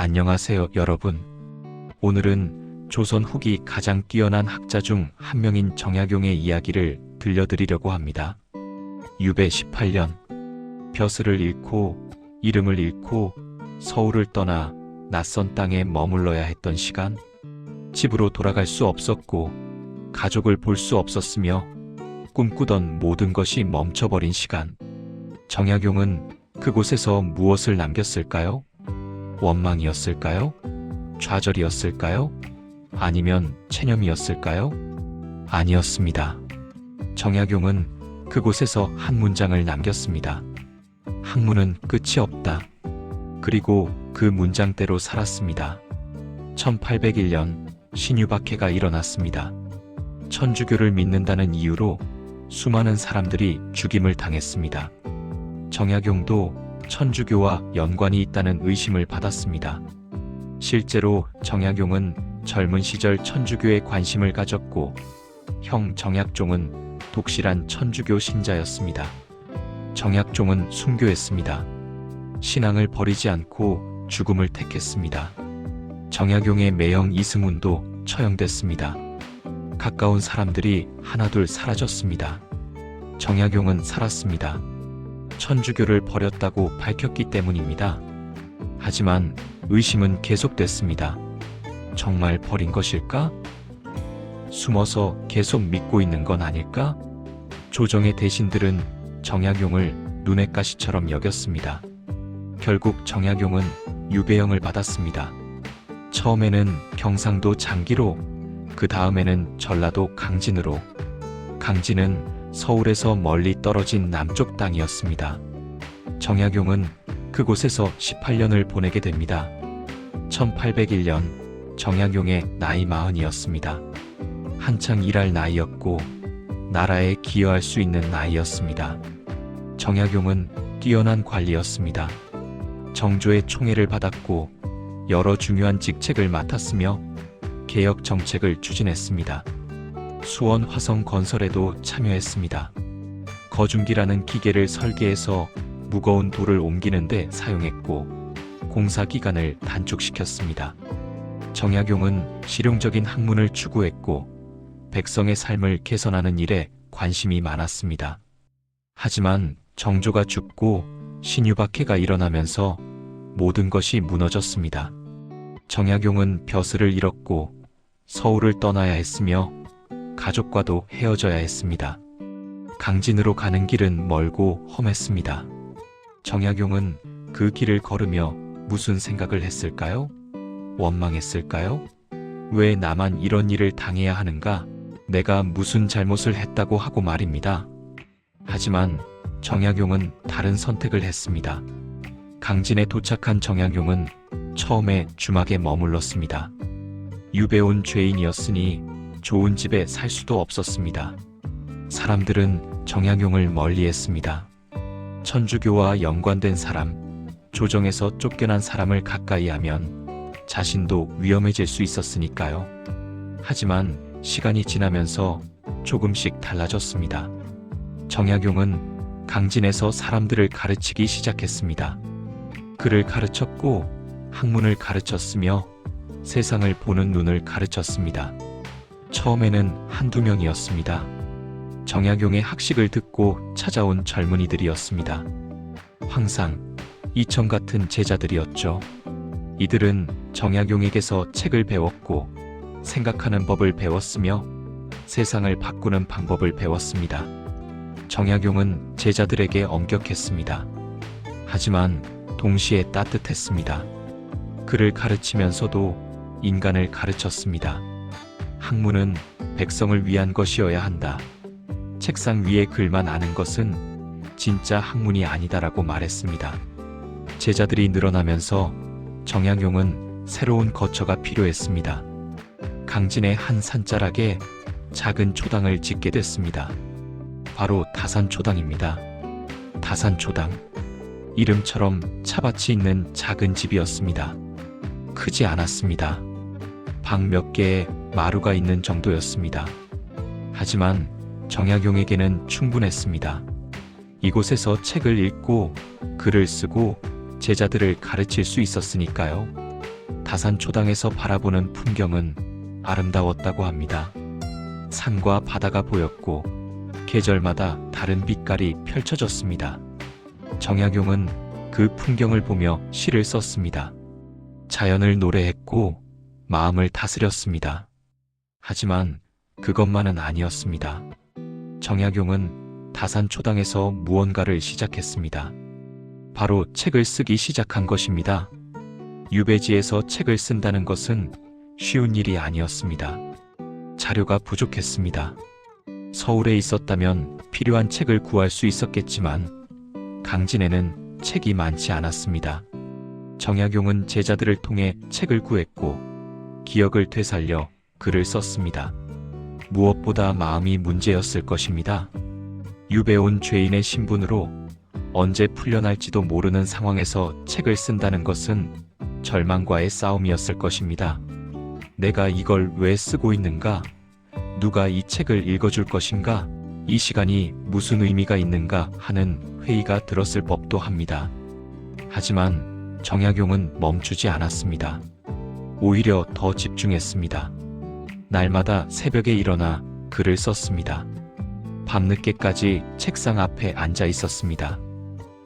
안녕하세요, 여러분. 오늘은 조선 후기 가장 뛰어난 학자 중 한 명인 정약용의 이야기를 들려드리려고 합니다. 유배 18년, 벼슬을 잃고 이름을 잃고 서울을 떠나 낯선 땅에 머물러야 했던 시간, 집으로 돌아갈 수 없었고 가족을 볼 수 없었으며 꿈꾸던 모든 것이 멈춰버린 시간. 정약용은 그곳에서 무엇을 남겼을까요? 원망이었을까요? 좌절이었을까요? 아니면 체념이었을까요? 아니었습니다. 정약용은 그곳에서 한 문장을 남겼습니다. 학문은 끝이 없다. 그리고 그 문장대로 살았습니다. 1801년 신유박해가 일어났습니다. 천주교를 믿는다는 이유로 수많은 사람들이 죽임을 당했습니다. 정약용도 천주교와 연관이 있다는 의심을 받았습니다. 실제로 정약용은 젊은 시절 천주교에 관심을 가졌고 형 정약종은 독실한 천주교 신자였습니다. 정약종은 순교했습니다. 신앙을 버리지 않고 죽음을 택했습니다. 정약용의 매형 이승훈도 처형됐습니다. 가까운 사람들이 하나둘 사라졌습니다. 정약용은 살았습니다. 천주교를 버렸다고 밝혔기 때문입니다. 하지만 의심은 계속됐습니다. 정말 버린 것일까? 숨어서 계속 믿고 있는 건 아닐까? 조정의 대신들은 정약용을 눈의 가시처럼 여겼습니다. 결국 정약용은 유배형을 받았습니다. 처음에는 경상도 장기로, 그 다음에는 전라도 강진으로. 강진은 서울에서 멀리 떨어진 남쪽 땅이었습니다. 정약용은 그곳에서 18년을 보내게 됩니다. 1801년 정약용의 나이 40이었습니다. 한창 일할 나이였고 나라에 기여할 수 있는 나이였습니다. 정약용은 뛰어난 관리였습니다. 정조의 총애를 받았고 여러 중요한 직책을 맡았으며 개혁 정책을 추진했습니다. 수원 화성 건설에도 참여했습니다. 거중기라는 기계를 설계해서 무거운 돌을 옮기는 데 사용했고 공사 기간을 단축시켰습니다. 정약용은 실용적인 학문을 추구했고 백성의 삶을 개선하는 일에 관심이 많았습니다. 하지만 정조가 죽고 신유박해가 일어나면서 모든 것이 무너졌습니다. 정약용은 벼슬을 잃었고 서울을 떠나야 했으며 가족과도 헤어져야 했습니다. 강진으로 가는 길은 멀고 험했습니다. 정약용은 그 길을 걸으며 무슨 생각을 했을까요? 원망했을까요? 왜 나만 이런 일을 당해야 하는가? 내가 무슨 잘못을 했다고 하고 말입니다. 하지만 정약용은 다른 선택을 했습니다. 강진에 도착한 정약용은 처음에 주막에 머물렀습니다. 유배 온 죄인이었으니 좋은 집에 살 수도 없었습니다. 사람들은 정약용을 멀리했습니다. 천주교와 연관된 사람, 조정에서 쫓겨난 사람을 가까이 하면 자신도 위험해질 수 있었으니까요. 하지만 시간이 지나면서 조금씩 달라졌습니다. 정약용은 강진에서 사람들을 가르치기 시작했습니다. 글을 가르쳤고 학문을 가르쳤으며 세상을 보는 눈을 가르쳤습니다. 처음에는 한두 명이었습니다. 정약용의 학식을 듣고 찾아온 젊은이들이었습니다. 황상, 이청 같은 제자들이었죠. 이들은 정약용에게서 책을 배웠고 생각하는 법을 배웠으며 세상을 바꾸는 방법을 배웠습니다. 정약용은 제자들에게 엄격했습니다. 하지만 동시에 따뜻했습니다. 글을 가르치면서도 인간을 가르쳤습니다. 학문은 백성을 위한 것이어야 한다. 책상 위에 글만 아는 것은 진짜 학문이 아니다라고 말했습니다. 제자들이 늘어나면서 정약용은 새로운 거처가 필요했습니다. 강진의 한 산자락에 작은 초당을 짓게 됐습니다. 바로 다산초당입니다. 다산초당. 이름처럼 차밭이 있는 작은 집이었습니다. 크지 않았습니다. 방 몇 개에 마루가 있는 정도였습니다. 하지만 정약용에게는 충분했습니다. 이곳에서 책을 읽고 글을 쓰고 제자들을 가르칠 수 있었으니까요. 다산초당에서 바라보는 풍경은 아름다웠다고 합니다. 산과 바다가 보였고 계절마다 다른 빛깔이 펼쳐졌습니다. 정약용은 그 풍경을 보며 시를 썼습니다. 자연을 노래했고 마음을 다스렸습니다. 하지만 그것만은 아니었습니다. 정약용은 다산초당에서 무언가를 시작했습니다. 바로 책을 쓰기 시작한 것입니다. 유배지에서 책을 쓴다는 것은 쉬운 일이 아니었습니다. 자료가 부족했습니다. 서울에 있었다면 필요한 책을 구할 수 있었겠지만 강진에는 책이 많지 않았습니다. 정약용은 제자들을 통해 책을 구했고 기억을 되살려 글을 썼습니다. 무엇보다 마음이 문제였을 것입니다. 유배 온 죄인의 신분으로 언제 풀려날지도 모르는 상황에서 책을 쓴다는 것은 절망과의 싸움이었을 것입니다. 내가 이걸 왜 쓰고 있는가? 누가 이 책을 읽어줄 것인가? 이 시간이 무슨 의미가 있는가 하는 회의가 들었을 법도 합니다. 하지만 정약용은 멈추지 않았습니다. 오히려 더 집중했습니다. 날마다 새벽에 일어나 글을 썼습니다. 밤늦게까지 책상 앞에 앉아 있었습니다.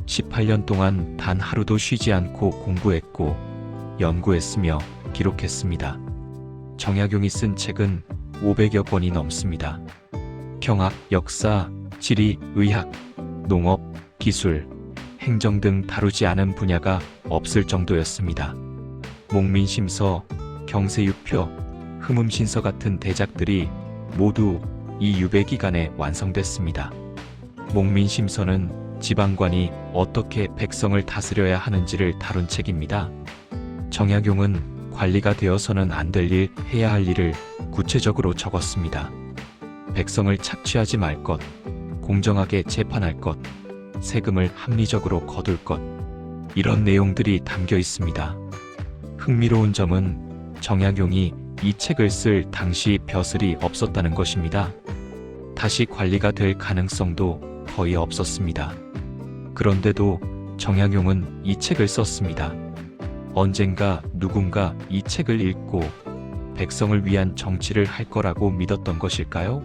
18년 동안 단 하루도 쉬지 않고 공부했고 연구했으며 기록했습니다. 정약용이 쓴 책은 500여 권이 넘습니다. 경학, 역사, 지리, 의학, 농업, 기술, 행정 등 다루지 않은 분야가 없을 정도였습니다. 목민심서, 경세유표, 흠음신서 같은 대작들이 모두 이 유배 기간에 완성됐습니다. 목민심서는 지방관이 어떻게 백성을 다스려야 하는지를 다룬 책입니다. 정약용은 관리가 되어서는 안 될 일, 해야 할 일을 구체적으로 적었습니다. 백성을 착취하지 말 것, 공정하게 재판할 것, 세금을 합리적으로 거둘 것, 이런 내용들이 담겨 있습니다. 흥미로운 점은 정약용이 이 책을 쓸 당시 벼슬이 없었다는 것입니다. 다시 관리가 될 가능성도 거의 없었습니다. 그런데도 정약용은 이 책을 썼습니다. 언젠가 누군가 이 책을 읽고 백성을 위한 정치를 할 거라고 믿었던 것일까요?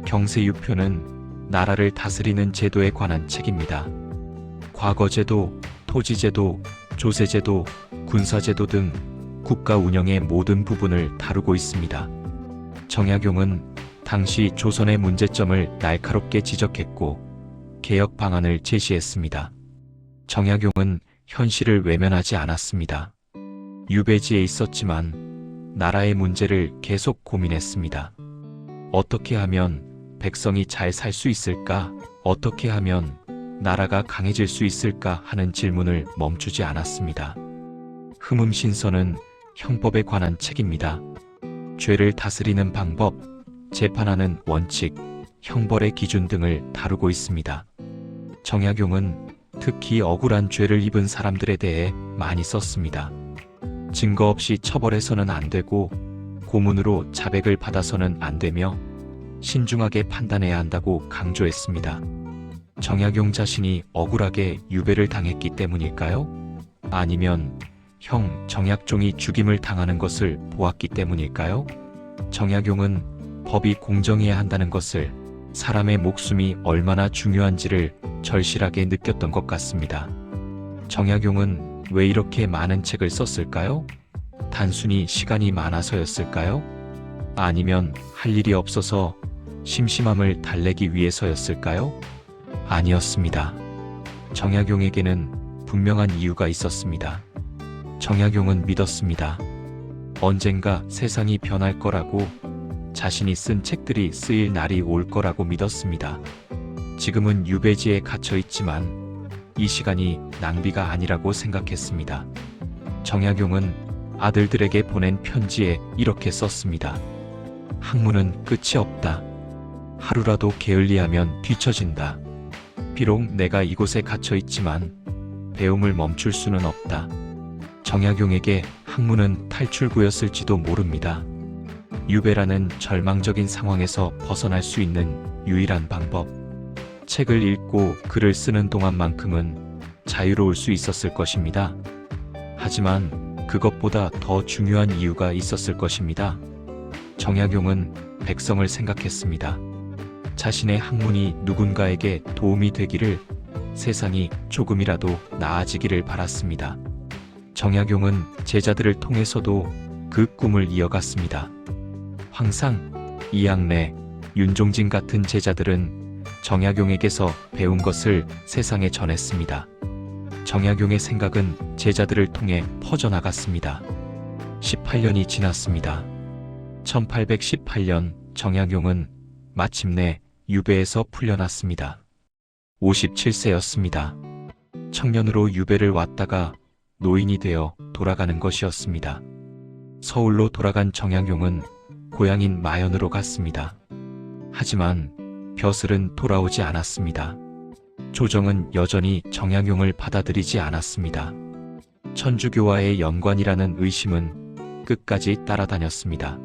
경세유표는 나라를 다스리는 제도에 관한 책입니다. 과거제도, 토지제도, 조세제도, 군사제도 등 국가 운영의 모든 부분을 다루고 있습니다. 정약용은 당시 조선의 문제점을 날카롭게 지적했고 개혁 방안을 제시했습니다. 정약용은 현실을 외면하지 않았습니다. 유배지에 있었지만 나라의 문제를 계속 고민했습니다. 어떻게 하면 백성이 잘 살 수 있을까? 어떻게 하면 나라가 강해질 수 있을까? 하는 질문을 멈추지 않았습니다. 흠음신서는 형법에 관한 책입니다. 죄를 다스리는 방법, 재판하는 원칙, 형벌의 기준 등을 다루고 있습니다. 정약용은 특히 억울한 죄를 입은 사람들에 대해 많이 썼습니다. 증거 없이 처벌해서는 안 되고 고문으로 자백을 받아서는 안 되며 신중하게 판단해야 한다고 강조했습니다. 정약용 자신이 억울하게 유배를 당했기 때문일까요? 아니면 형 정약종이 죽임을 당하는 것을 보았기 때문일까요? 정약용은 법이 공정해야 한다는 것을, 사람의 목숨이 얼마나 중요한지를 절실하게 느꼈던 것 같습니다. 정약용은 왜 이렇게 많은 책을 썼을까요? 단순히 시간이 많아서였을까요? 아니면 할 일이 없어서 심심함을 달래기 위해서였을까요? 아니었습니다. 정약용에게는 분명한 이유가 있었습니다. 정약용은 믿었습니다. 언젠가 세상이 변할 거라고, 자신이 쓴 책들이 쓰일 날이 올 거라고 믿었습니다. 지금은 유배지에 갇혀 있지만 이 시간이 낭비가 아니라고 생각했습니다. 정약용은 아들들에게 보낸 편지에 이렇게 썼습니다. 학문은 끝이 없다. 하루라도 게을리하면 뒤처진다. 비록 내가 이곳에 갇혀 있지만 배움을 멈출 수는 없다. 정약용에게 학문은 탈출구였을지도 모릅니다. 유배라는 절망적인 상황에서 벗어날 수 있는 유일한 방법. 책을 읽고 글을 쓰는 동안만큼은 자유로울 수 있었을 것입니다. 하지만 그것보다 더 중요한 이유가 있었을 것입니다. 정약용은 백성을 생각했습니다. 자신의 학문이 누군가에게 도움이 되기를, 세상이 조금이라도 나아지기를 바랐습니다. 정약용은 제자들을 통해서도 그 꿈을 이어갔습니다. 황상, 이양래, 윤종진 같은 제자들은 정약용에게서 배운 것을 세상에 전했습니다. 정약용의 생각은 제자들을 통해 퍼져나갔습니다. 18년이 지났습니다. 1818년 정약용은 마침내 유배에서 풀려났습니다. 57세였습니다. 청년으로 유배를 왔다가 노인이 되어 돌아가는 것이었습니다. 서울로 돌아간 정약용은 고향인 마연으로 갔습니다. 하지만 벼슬은 돌아오지 않았습니다. 조정은 여전히 정약용을 받아들이지 않았습니다. 천주교와의 연관이라는 의심은 끝까지 따라다녔습니다.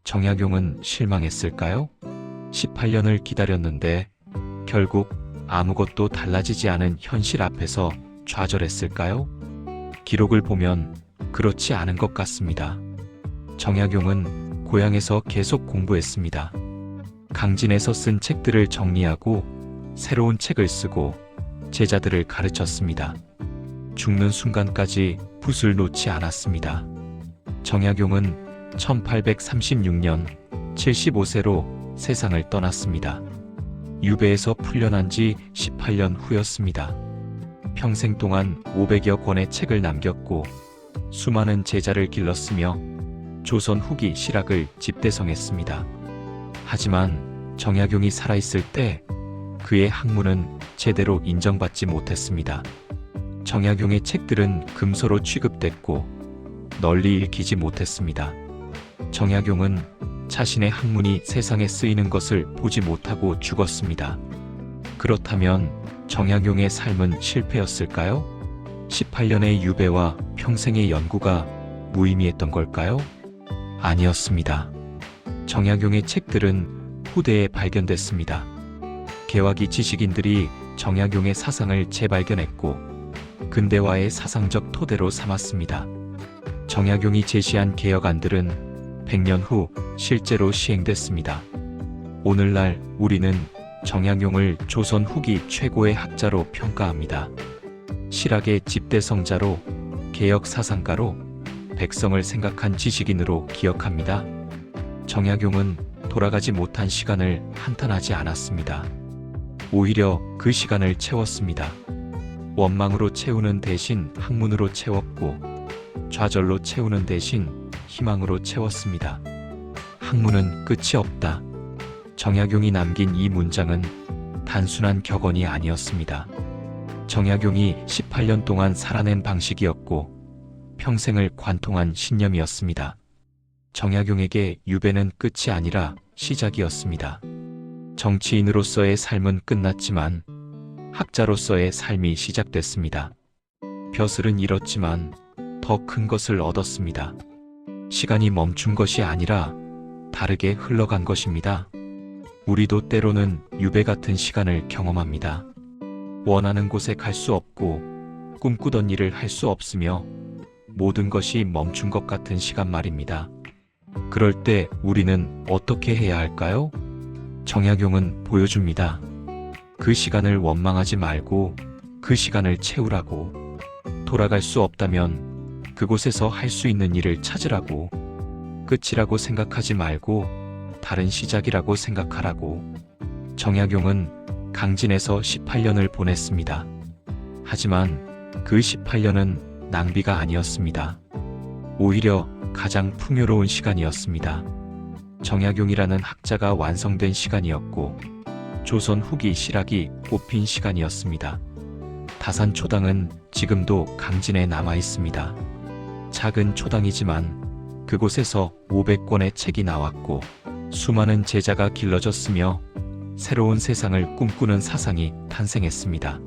정약용은 실망했을까요? 18년을 기다렸는데 결국 아무것도 달라지지 않은 현실 앞에서 좌절했을까요? 기록을 보면 그렇지 않은 것 같습니다. 정약용은 고향에서 계속 공부했습니다. 강진에서 쓴 책들을 정리하고 새로운 책을 쓰고 제자들을 가르쳤습니다. 죽는 순간까지 붓을 놓지 않았습니다. 정약용은 1836년 75세로 세상을 떠났습니다. 유배에서 풀려난 지 18년 후였습니다. 평생 동안 500여 권의 책을 남겼고 수많은 제자를 길렀으며 조선 후기 실학을 집대성했습니다. 하지만 정약용이 살아있을 때 그의 학문은 제대로 인정받지 못했습니다. 정약용의 책들은 금서로 취급됐고 널리 읽히지 못했습니다. 정약용은 자신의 학문이 세상에 쓰이는 것을 보지 못하고 죽었습니다. 그렇다면 정약용의 삶은 실패였을까요? 18년의 유배와 평생의 연구가 무의미했던 걸까요? 아니었습니다. 정약용의 책들은 후대에 발견됐습니다. 개화기 지식인들이 정약용의 사상을 재발견했고 근대화의 사상적 토대로 삼았습니다. 정약용이 제시한 개혁안들은 100년 후 실제로 시행됐습니다. 오늘날 우리는 정약용을 조선 후기 최고의 학자로 평가합니다. 실학의 집대성자로, 개혁 사상가로, 백성을 생각한 지식인으로 기억합니다. 정약용은 돌아가지 못한 시간을 한탄하지 않았습니다. 오히려 그 시간을 채웠습니다. 원망으로 채우는 대신 학문으로 채웠고 좌절로 채우는 대신 희망으로 채웠습니다. 학문은 끝이 없다. 정약용이 남긴 이 문장은 단순한 격언이 아니었습니다. 정약용이 18년 동안 살아낸 방식이었고 평생을 관통한 신념이었습니다. 정약용에게 유배는 끝이 아니라 시작이었습니다. 정치인으로서의 삶은 끝났지만 학자로서의 삶이 시작됐습니다. 벼슬은 잃었지만 더 큰 것을 얻었습니다. 시간이 멈춘 것이 아니라 다르게 흘러간 것입니다. 우리도 때로는 유배 같은 시간을 경험합니다. 원하는 곳에 갈 수 없고 꿈꾸던 일을 할 수 없으며 모든 것이 멈춘 것 같은 시간 말입니다. 그럴 때 우리는 어떻게 해야 할까요? 정약용은 보여줍니다. 그 시간을 원망하지 말고 그 시간을 채우라고. 돌아갈 수 없다면 그곳에서 할 수 있는 일을 찾으라고. 끝이라고 생각하지 말고 다른 시작이라고 생각하라고. 정약용은 강진에서 18년을 보냈습니다. 하지만 그 18년은 낭비가 아니었습니다. 오히려 가장 풍요로운 시간이었습니다. 정약용이라는 학자가 완성된 시간이었고 조선 후기 실학이 뽑힌 시간이었습니다. 다산초당은 지금도 강진에 남아 있습니다. 작은 초당이지만 그곳에서 500권의 책이 나왔고 수많은 제자가 길러졌으며 새로운 세상을 꿈꾸는 사상이 탄생했습니다.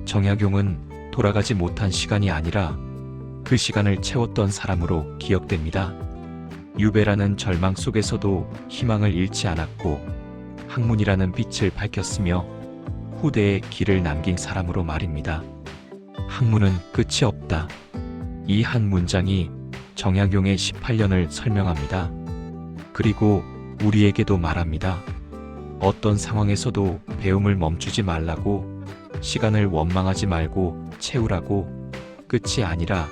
정약용은 돌아가지 못한 시간이 아니라 그 시간을 채웠던 사람으로 기억됩니다. 유배라는 절망 속에서도 희망을 잃지 않았고 학문이라는 빛을 밝혔으며 후대에 길을 남긴 사람으로 말입니다. 학문은 끝이 없다. 이 한 문장이 정약용의 18년을 설명합니다. 그리고 우리에게도 말합니다. 어떤 상황에서도 배움을 멈추지 말라고, 시간을 원망하지 말고 채우라고, 끝이 아니라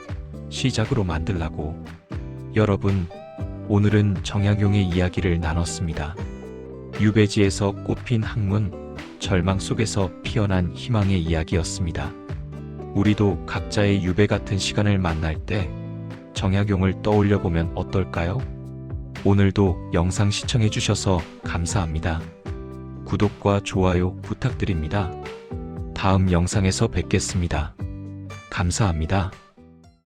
시작으로 만들라고. 여러분, 오늘은 정약용의 이야기를 나눴습니다. 유배지에서 꽃핀 학문, 절망 속에서 피어난 희망의 이야기였습니다. 우리도 각자의 유배 같은 시간을 만날 때 정약용을 떠올려 보면 어떨까요? 오늘도 영상 시청해 주셔서 감사합니다. 구독과 좋아요 부탁드립니다. 다음 영상에서 뵙겠습니다. 감사합니다.